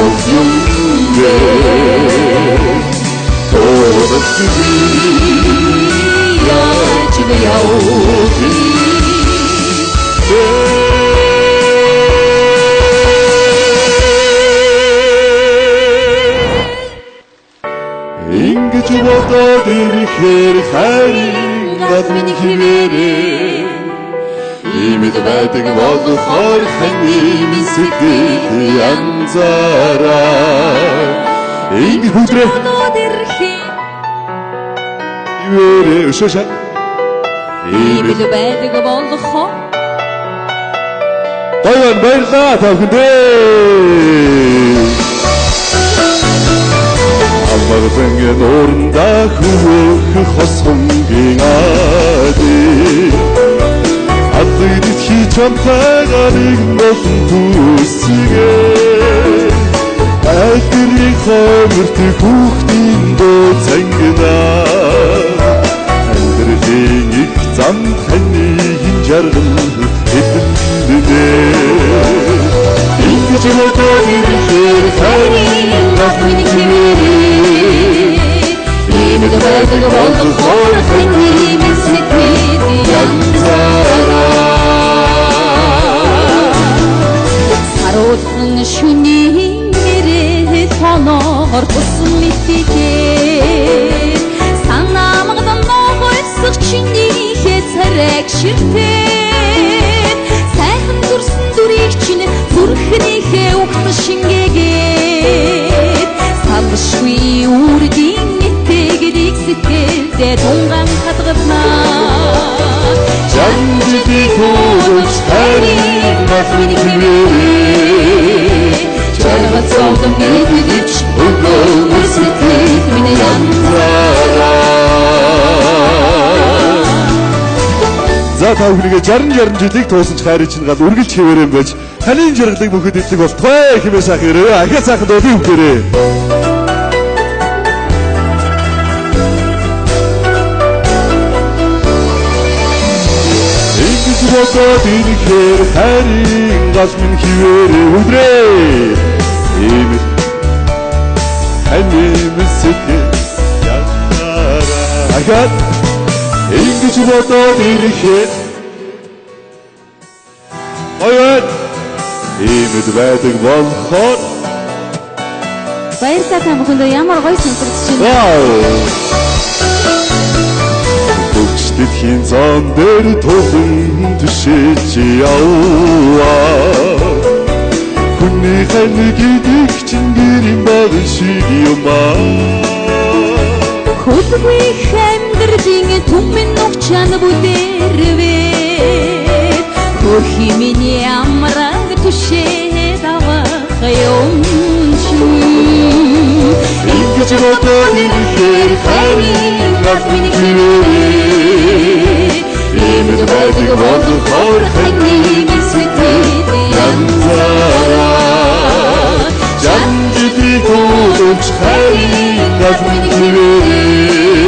용대 도덕주의야 지내야오지 인기주보다 들이хээр харин газмын хിവэрэ имэд байдаг болохоор ханы сэтгэл янзаараа инги хүдрэ хിവэрэ өшөшө имэд байдаг болохоор тайван баярлалаа тавхандээ Амарбэнгийн ууранда хөвөх хосхонгийн ади Адыг хийж амтагарыг болон түсгээ Айхрын хомерт хүүхдийн дөө цангинаа Амьдралын их зам ханы жаргал хэдэндээ Ингэж бодоод ирэхээр харин газмын хിവэрэ имэд байдаг болохоор ханы сэтгэл янзаараа саруулсан шүний нэрээ тооноор тусан мэтгээ санаамгадан ногойсох чинийхээ царайг ширтээ сайхан дүрсэн дүрийг чинь зүрхнийхээ угт шингээгээд салшгүй үргийн нэтгэгийг сэтгэлдээ тунган хадгалнаа жанжидий хөөж харин газмын хിവэрэ чаргал цогтон мэдэж өгөө сэтгэл минь янзаараа За та бүхнийг 60 жилиг туусан ч хайрын чинь гал үргэлж хിവэрэн байж таны жаргалыг бүхэд эдлэг болтугай хэмээн сайхан ирээ ахиа сайхан дуудын үгээрээ Ингэж бодоод ирэхээр харин газмын хിവэрэ өдрөө имэд ханы сэтгэл янзаараа ахиа Ингэж бодоод ирэхээр ойд имэд байдаг болохоор баярлалаа бүхэнд ямар гоё сонсогдож байна. Бүгдийн зам дээр тулан төшөөж яваа. Хүний хань гэдэг чинь гэрийн баг шиг юм аа. Хөдөлгөөн амьдралын түмэн нухчаан бүдэрвэ. Хөрхи миний амраг түшээд авах юм чи. Ингэж бодоод ирэхээр харин газмын хിവэрэ. Имэд байдаг болохоор ханы сэтгэл янзаараа. Жанжидий хөөж харин газмын хിвэрэ.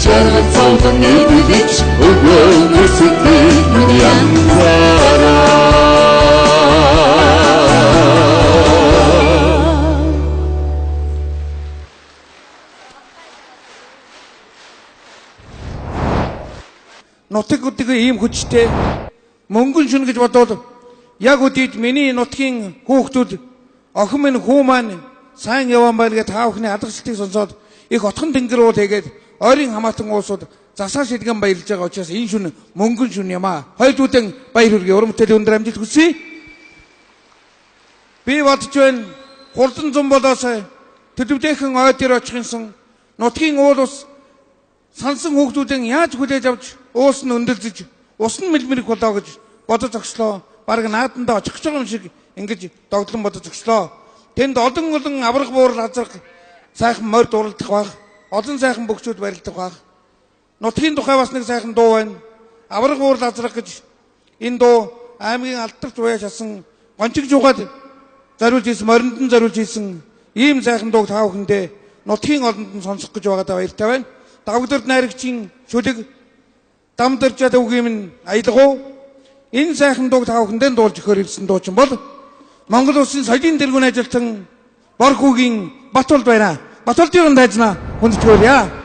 Чаргал цогтон мэдэж өгөө сэтгэл минь янзаараа. Нутаг үдэг ийм хүчтэй мөнгөн шүн гэж бодоод яг үдийд миний нутгийн хүүхдүүд охин минь хүү маань сайн явсан байна гэж та бүхний алгасалтыг сонсоод их отхон тэнгэр уул хийгээд ойрын хамаатан уусууд засаа шилгэн баярлж байгаа учраас энэ шүн мөнгөн шүн юм аа. Хоёулуудын баяр хүргэе. Урам бүтээлийн өндөр амжилт хүсье. Би бодож байна. Хурдан зам болоос төдөвдөөхэн ой дээр очихынсан нутгийн уул ус сансан хүүхдүүдэн яаж хүлээж авч уус нь өндөлдөж ус нь мэлмэрэх болоо гэж бодож огслоо. Бараг наадандаа очих гэж байгаа юм шиг ингэж догдлон бодож огслоо. Тэнд олон авраг буурал азрах сайхан морь дурлдах баг. Олон сайхан бөхчүүд барилдах баг. Нутгийн тухай бас нэг сайхан дуу байна. Авраг буурал азрах гэж энэ дуу аймгийн алдарч уяа шасан гончиг жуугаад зориулж ийсэн моринд нь зориулж ийсэн ийм сайхан дууг та бүхэндээ нутгийн олонд нь сонсох гэж байгаадаа баяртай байна. Давгдэрд найрагчийн шүлэг дамдэрчаад үг юм аялгуу энэ сайхан дууг та бүхэндээ дуулж өгөхөр ирсэн дуучин бол Монгол улсын соёлын тэргүүн ажилтан Бор хүүгийн Батулд байна. Батулдын дайзнаа хүндэтгэвэрье.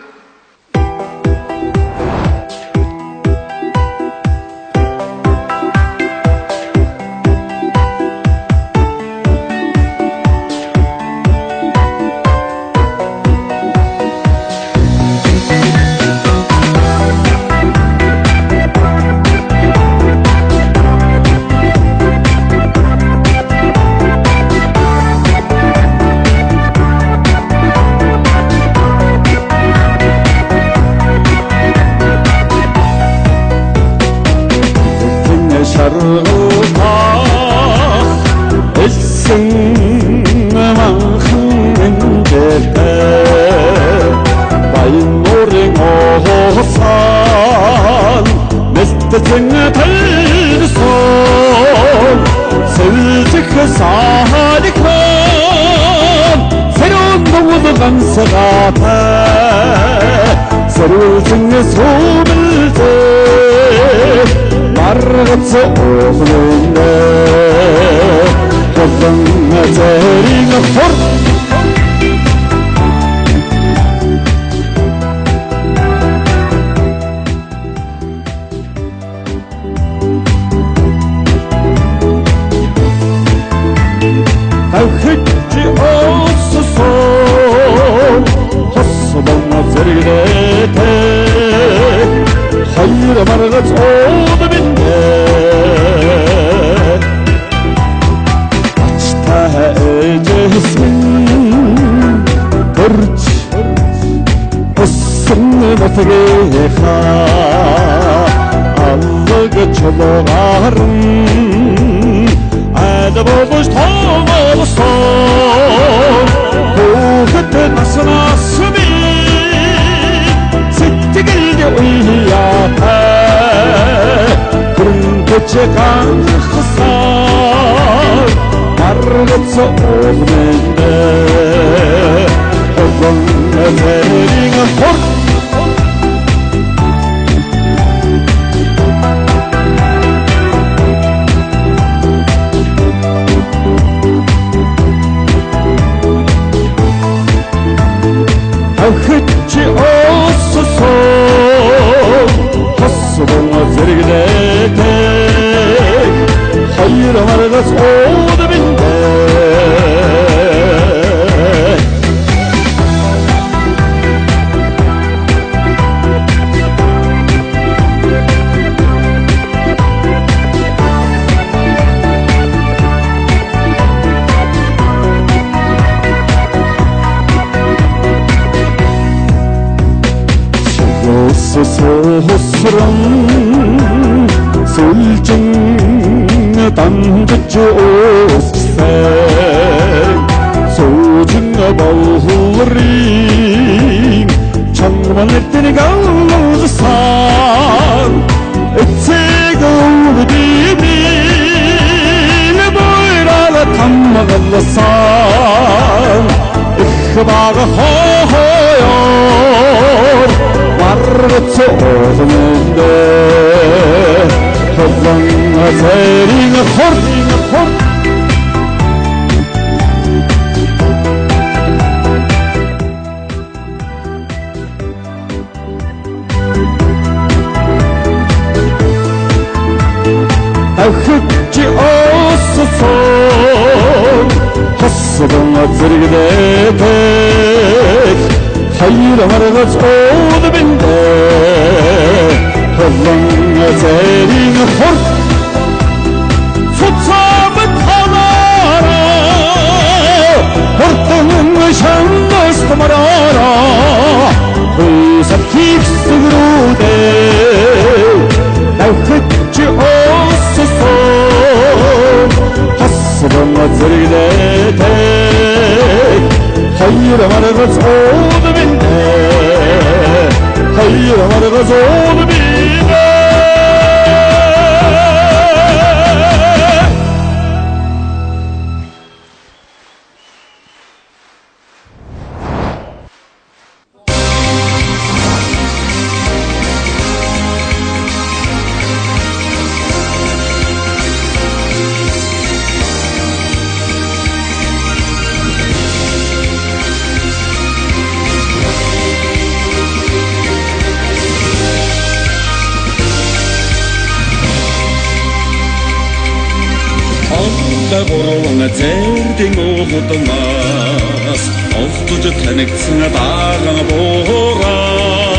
дагурван зэрдийн уудмаас олдож танигдсан дагаан буураа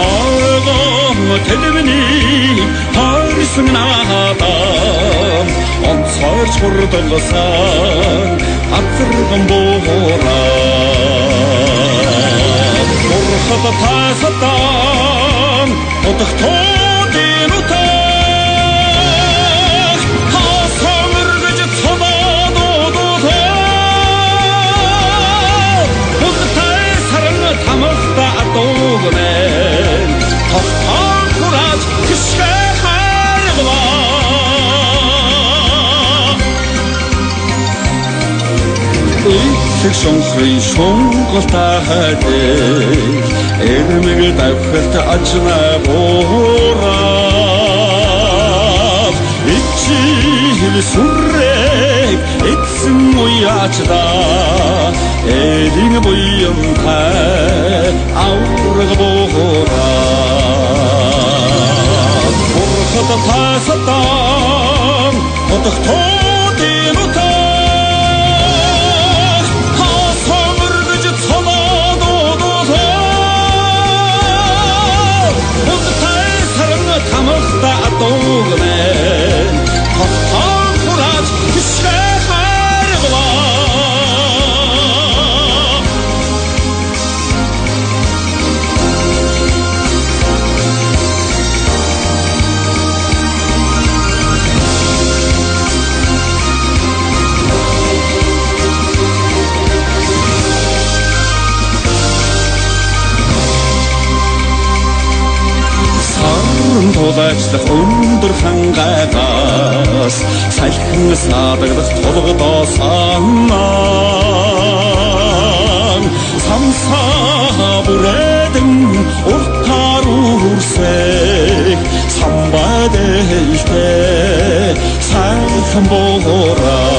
аргон телевний харсан надаа онцгойч хурдлагасан атэргэн буураа мурхат тасатан одохтодын утаа Сонхрын сонголтой хайдэл эрмэг давхарт ажна буураа ичил сүрэг эцэн уяачда элин буян тай аураг буураа бурхад тасатан одохтодын утаа тамахта атогнэн хатан хураж хишхаргва тулаачлах өндөр хангайтаас салхин саадагдах тулгадоосанаа самсаа бүрээдэн уртаар үрсэх самбадэлтэй сайхан боораа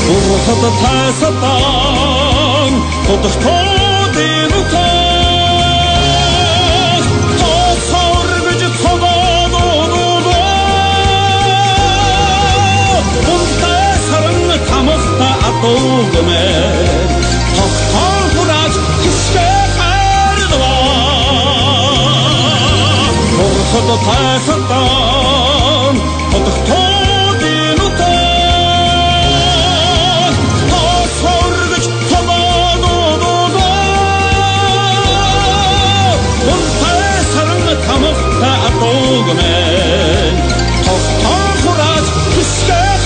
бурхад тасатан одохтодын утаа атогнэн хатан хураж хишхаргва бурхад тасатан одохтодын утаа тасоргож табануудаа унтай саран тамахта атогнэн хатан хураж хишхаргва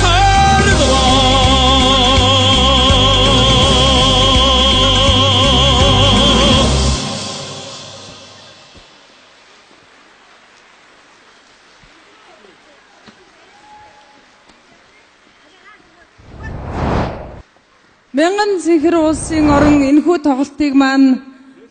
Мянган цэнхэр улсын орон энэхүү тоглолтыг маань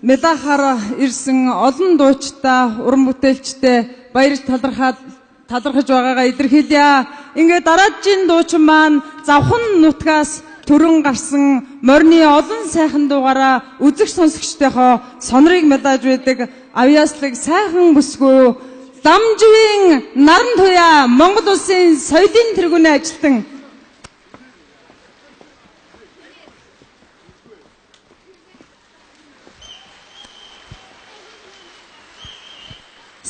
медахаар ирсэн олон дуучтай, уран бүтээлчтэй баярж талархаж байгаагаа илэрхийлье. Ингээд дараагийн дуучин маань завхан нутгаас төрөн гарсан морины олон сайхан дуугаараа үзэгч сонсогчтойхоо сонорыг медааж байдаг авьяаслаг сайхан бүсгүй дамживын наран туяа Монгол улсын соёлын тэргүүний ажилтан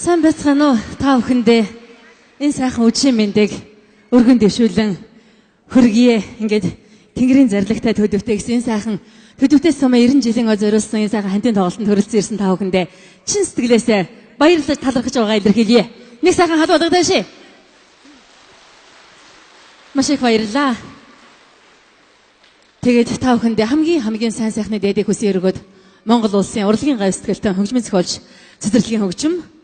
Сайн байцгаана уу та бүхэндээ энэ сайхан үдшийн мэндийг өргөн дэвшүүлэн хөргие ингээд Тэнгэрийн зарлагтай төдөвтэй гэсэн энэ сайхан төдөвтөөс сумаа 90 жилийн зориулсан энэ сайхан хантын тоглолтод төрөлцсөн ирсэн та бүхэндээ чин сэтгэлээсээ баярлаж талархаж байгаа илэрхийлье. Нэг сайхан хад удагдаши. Маш их баярлалаа. Тэгээд та бүхэндээ хамгийн сайн сайхны дээдийг хүсэн өргөд Монгол улсын урлагийн гав сэтгэлтэй хөгжмийн зохиолч цэцэрлэгийн хөгжим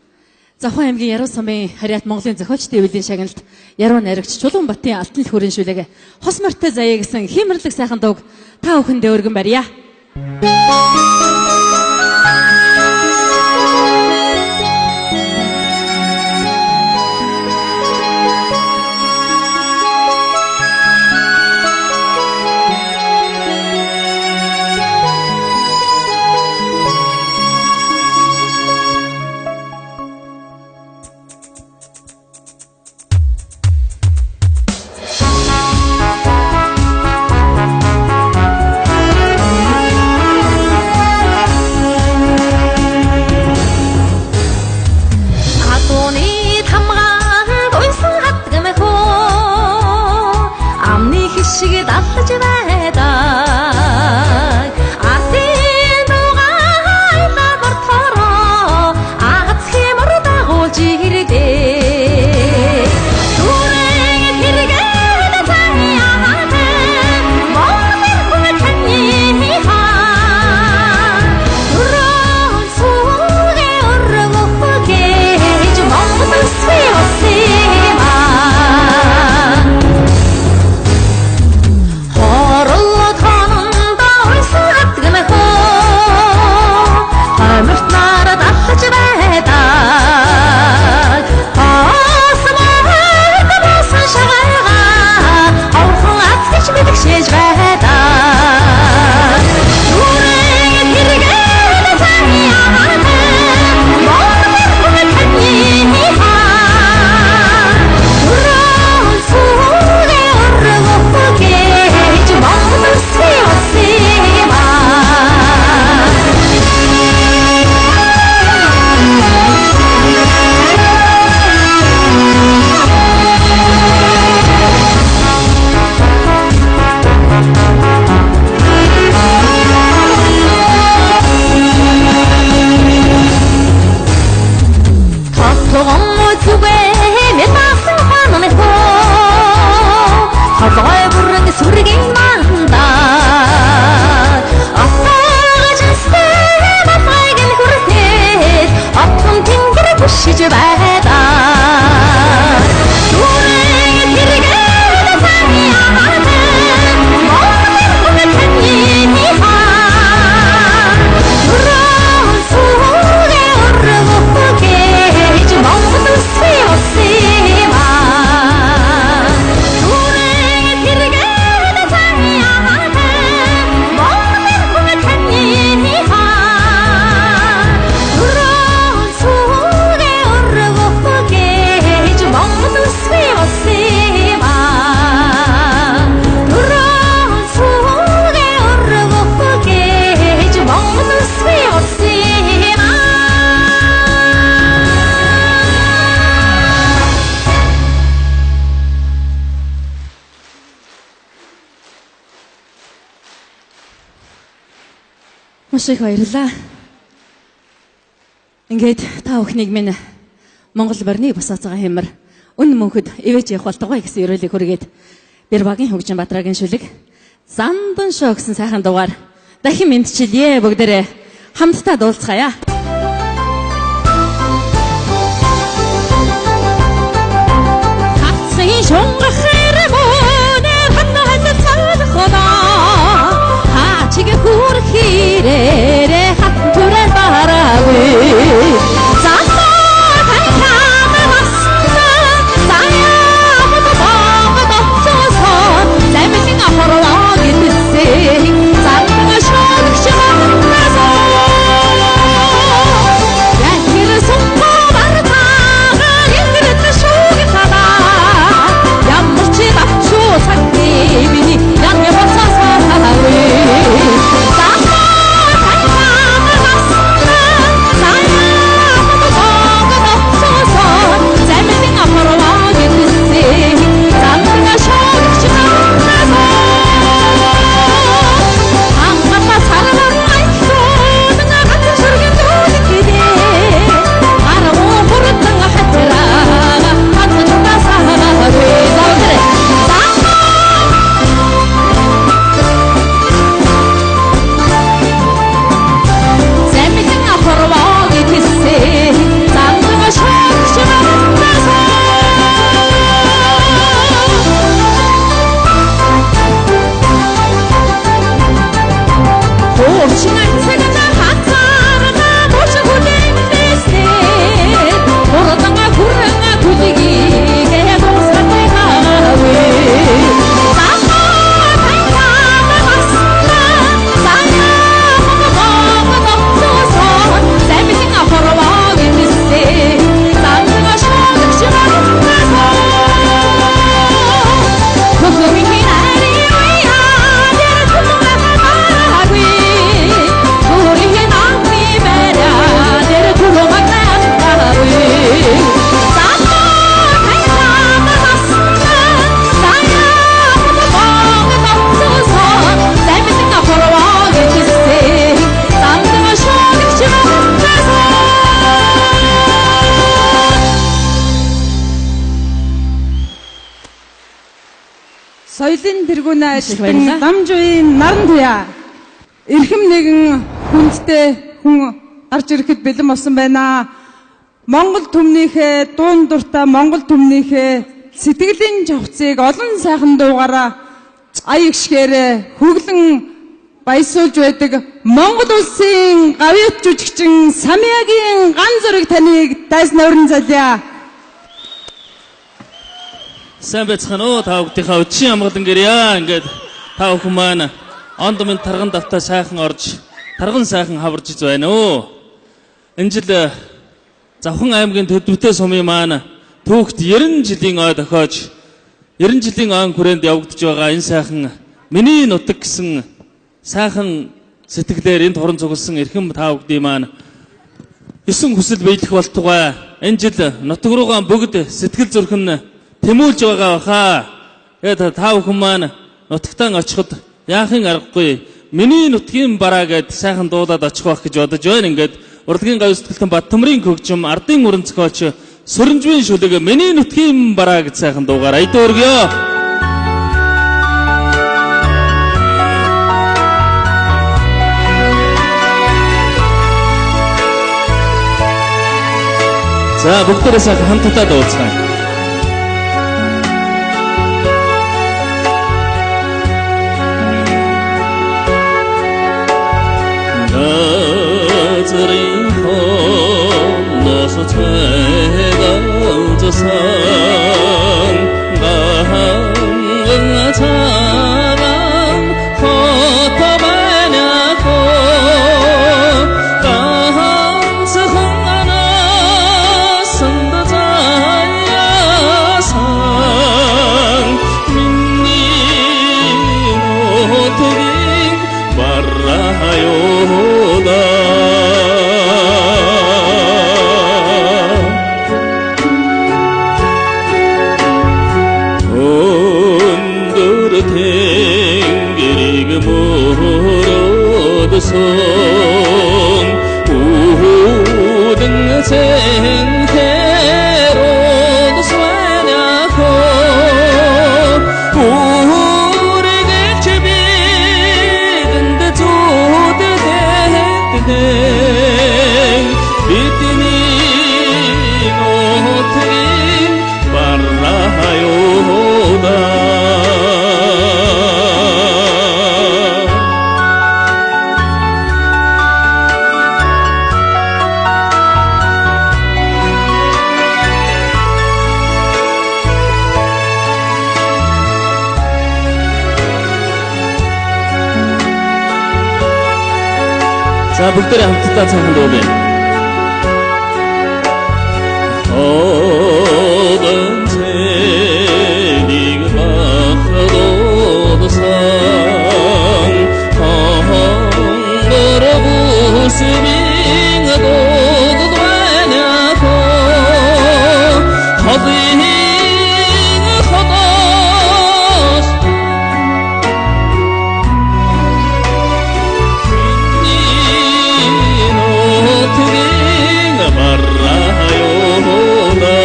Завхан аймгийн Яруу сумын Хариат Монголын зохиолчдын эвлийн шагналд Яруу найрагч Чулуунбатын алтан л хүрэн шүлэг хос мартай заяа гэсэн хиймэрлэг сайхан дууг та бүхэндээ өргөн барья. Маш их баярлалаа. Ингээд та бүхнийг минь Монгол барны босооцоо хэмэр үн мөнхөд ивэж явах болтугай гэсэн ерөөлийг хүргээд Бэрбагийн хөгжин Батрагийн шүлэг Зандан шоо гэсэн сайхан дугаар дахин мэдчилье бүгдээрээ хамтдаа дуулцгаая. Хатсын шунгах хэрэмөнэ хатнаас цаалхода хачиг хүрх хэрээрээ хат түрээ бараагүй Соёлын тэргүүнээ ажилтан Намжуугийн Наран туяа эрхэм нэгэн хүндтэй хүн гарч ирэхэд бэлэн болсон байна. Монгол түмнийхээ дуун дуртай Монгол түмнийхээ сэтгэлийн жавцыг олон сайхан дуугаараа аягшгээрээ хөглөн баясуулж байдаг Монгол улсын гавьяат жүжигчин Самягийн ган зураг таныг дайс нойрон залъя. Сайн байцгаана уу та бүхнийхээ өчийн амгалан гэрья. Ингээд та бүхэн маань онд минь тарган давтаа сайхан орж тарган сайхан хаварж байна уу. Энэ жил Завхан аймгийн Төдөвтэй сумын маань түүхт 90 жилийн ой дохиож 90 жилийн он хүрээнд явагдаж байгаа энэ сайхан миний нутаг гэсэн сайхан сэтгэлээр энд хорон цугласан эрхэм та бүхний маань 9 хүсэл биелэх болтугай. Энэ жил нутаг руугаа бүгд сэтгэл зүрхэн тэмүүлж байгаа баха. Тэгээд та бүхэн маань нутагтаа очиход яахын аргагүй миний нутгийн бараа гэд сайхан дуулаад очих байх гэж бодож байна. Ингээд урлагийн гавь сэтгэлтэн Баттөмрийн хөгжим ардын уран зохиолч Сүрэнжвийн шүлэг миний нутгийн бараа гэд сайхан дуугаар айдаа өргөё. За бүгдээрээ сайхан хамтдаа дуулцгаая. За бүгдээрээ хамтдаа цаахан дуулъя. Одон цэнийг махадодсан хангар бүсмийн додваняхо хадын хадас нинотгийн барраяода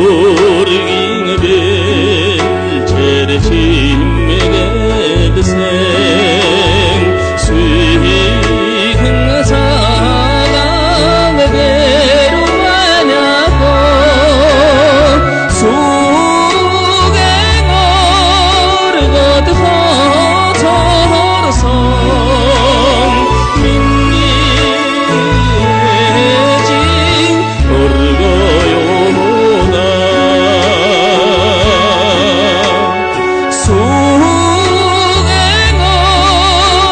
сүргийн бэлчээр чимээдсэн сүйхэн цагаан гэрваняхо сүгэн оргод хоцорсон миний ежин оргоёна сүгэн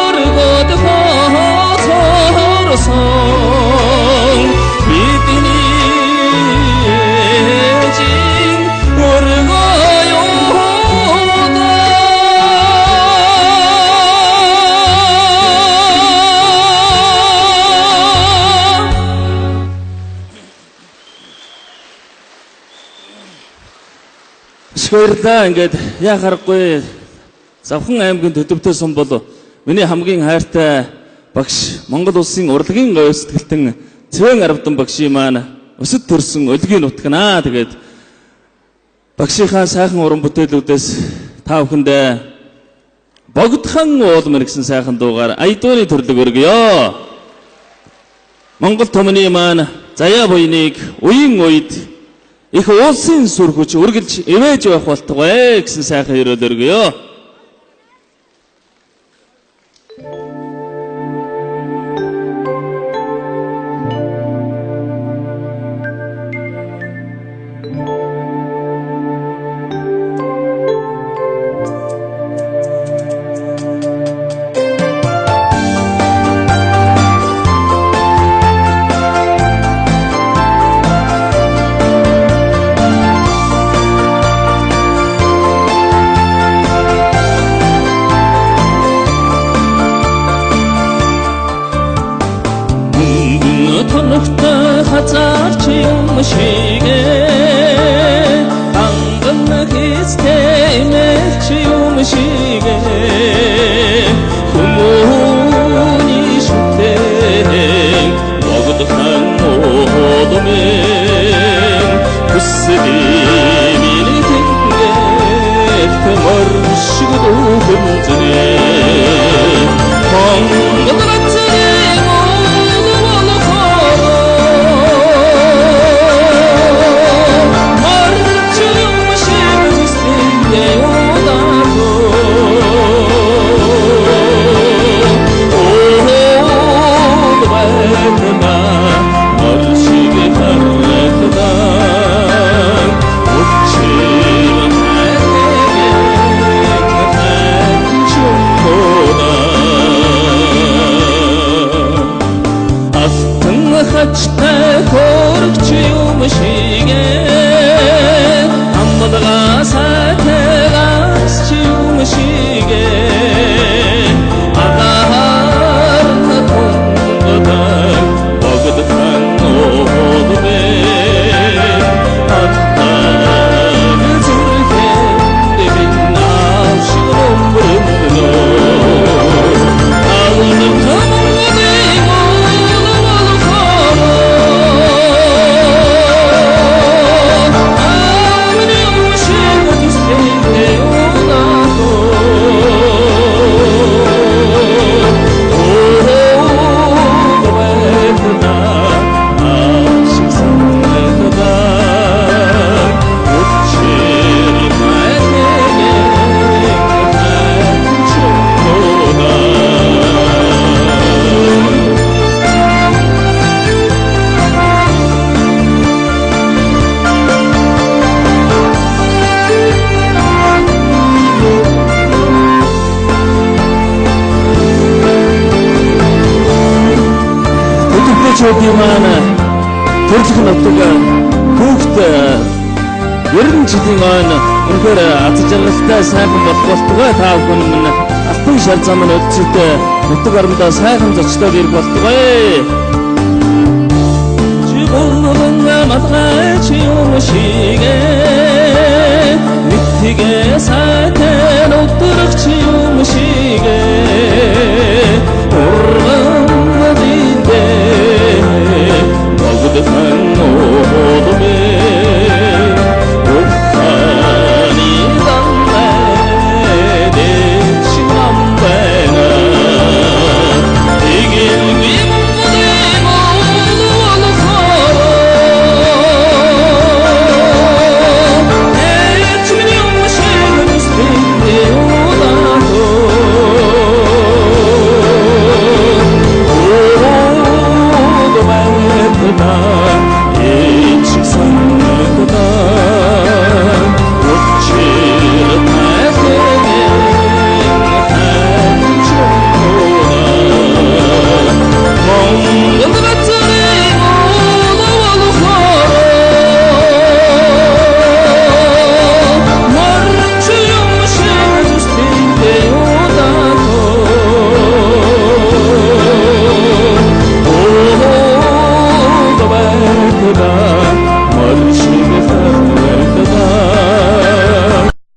оргод хоцорсон бидний ежин оргоёна. Баярлалаа. Ингээд яа харахгүй Завхан аймгийн төдөвтэй сум бол миний хамгийн хайртай багш Монгол улсын урлагийн говь сэтгэлтэн Цэвэн Аравдан багшийн маань өсөд төрсөн өлгийн нутгнаа. Тэгээд багшийнхаа сайхан уран бүтээлүүдээс та бүхэндээ богдхан уулмар гэсэн сайхан дуугаар аядууны төрлөг өргөё. Монгол томны маань заяа буйныг үеийн үед их уулсын сүр хүч үргэлж эвэж байх болтугай гэсэн сайхан өрөөл өргөё. Тоногтой хазаарч юм шигээ анган хийстэй мэлч юм шигээ хүмүүний шүтэн богдхан одомэн хүсэлий миний тэнгэр моршиг дүүхэн зэнэ Монгол хачтай хөрөгч юм шигээ амбадгаа сайтгаас юм шигээ агаар тунгадаг богдхан одбэ аттаг зүрхэн дэвинаа шигромбрэмнө алын залуучуудын маань төрөлх нутаг хүүхд 90 жилийн ойн үнэхээр аз жаргалтай сайхан болох болтугай та бүхэн минь алтан шар замын өдөртөө нутаг орондоо сайхан зочлоод ирэх болтугай. Жигүүн матгай чи юм шигээ нэтгээ сайтай өдөрч чи юм шигээ урган диндэ богдхан оодмэ Bye.